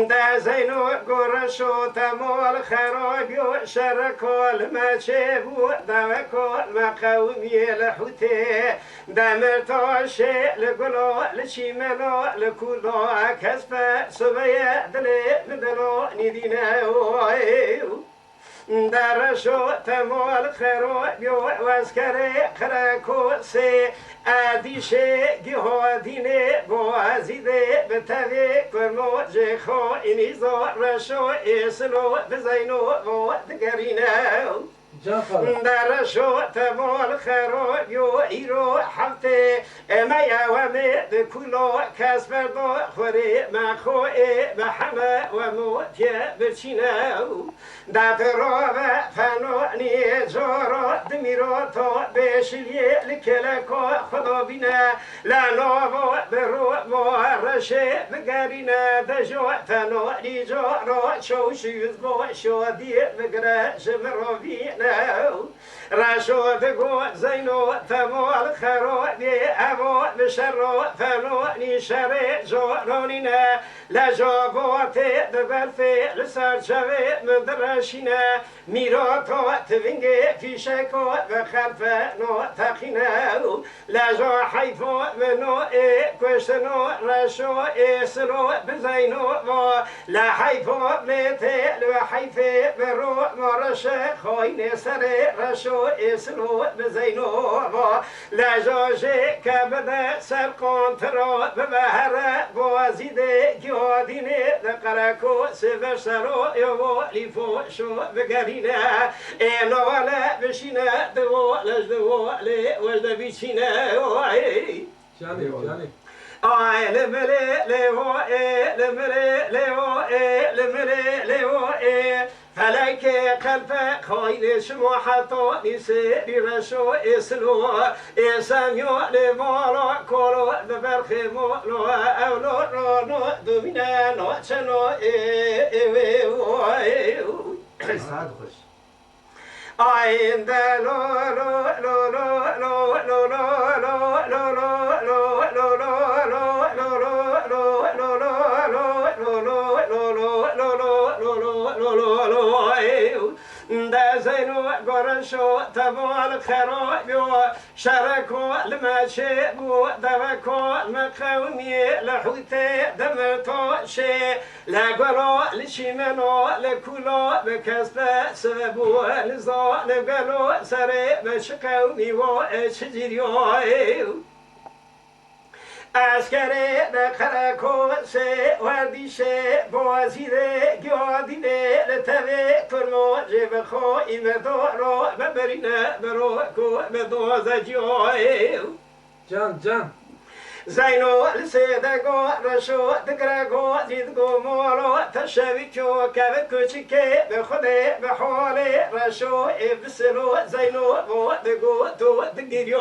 دا زینو گرشو تمال خرابی و شرکال مچبو دوکال مقومی لحوته دمرتاشه لگلا لچیمنا لکولا کسب سبیه دلی مدلا ندینه درشو تمال خرابی و وزکره خرکو سه ادیشه گهادینه بازیده به توی کرمو جخو اینی زارشو اسلو بزینو و دگرینه درشو تمال خرابی و ایرو حفته میوامه دکولو کس بردا خوری مخوی بحمه و موتیه برچینه دفرا و فنانی جارا دمیرا تا بشیلیه لکلکا خدا بینه لناوا برو معرشه بگرینه دجا فنانی جارا چوشیز با شادیه بگره شمرا بینه رشو دگو زینو تمال خرابی اما بشرا فنانی شر جارانینه لجابات دبلفه لسرچوه مدرشینه میرا تا توینگه فیشکا و خلفه نو تقینه لجا حیفو منو کشتنو رشو اسلو بزینو و لحیفو بلیته لحیفه برو مرشه خواین سر رشو اسلو بزینو و لجا کبده سر قانترا ببهره بازیده گیادینه دقرکو سفر سرو یو لیفو شو بگرینه اینواله بشینه دوالش دواله وجد بیچینه جانی آی لمره لیو لمره لیو لمره لیو فلک قلب خاین شما حتی نیسری رشو اسلو اسمیو لمارا کلو ببرخ مولو اولو رانو دومینه نوچنو آین دلو لو لو لو لو لو لو لو لو زینو گرشو تمال خرابی و شرکو لمچه بو دوکو مقومی لحوته دمرتاشه لگلو لشیمنو لکولو بکسب سبو لزا لگلو سر بشقومی و چجیریو اسکره دقرکو سه وردیشه بازیده گیادینه لطوه کرمو جیب خو ایمدو رو ببرینه برو کو بدوزه جیوه جان زینو لسیدگو رشو دگرگو زیدگو مولو تشویچو که کوچیکه به خوده به حاله رشو ابسلو زینو بودگو تو دگیریو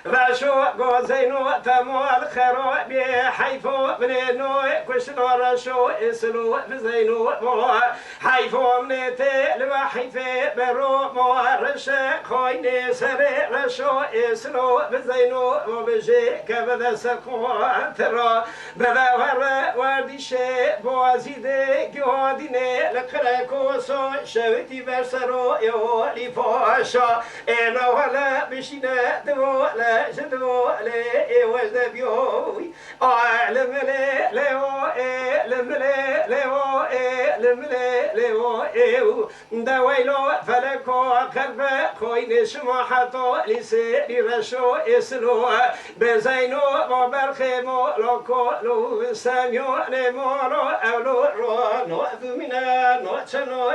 رشو گازینو تمال خرابی حیفو بنینو کشنو رشو اسلو بزینو حیفو منیته لو حیفه برو مارشه خاین سر رشو اسلو بزینو و بجه که بده سکوان ترا بده وردیشه بازیده گیادینه لقرکوسو شویتی برسرو یوالی پاشا اینو ولا بشینه دوله جدو لي وجد بيوي علم لي لم لي لم لي دويلو فلكو قلب خوين شما حتو لسيري رشو اسلو بزينو وبرخيمو لوكو لو ساميو نمولو اولو رو نوذ منا نوچنو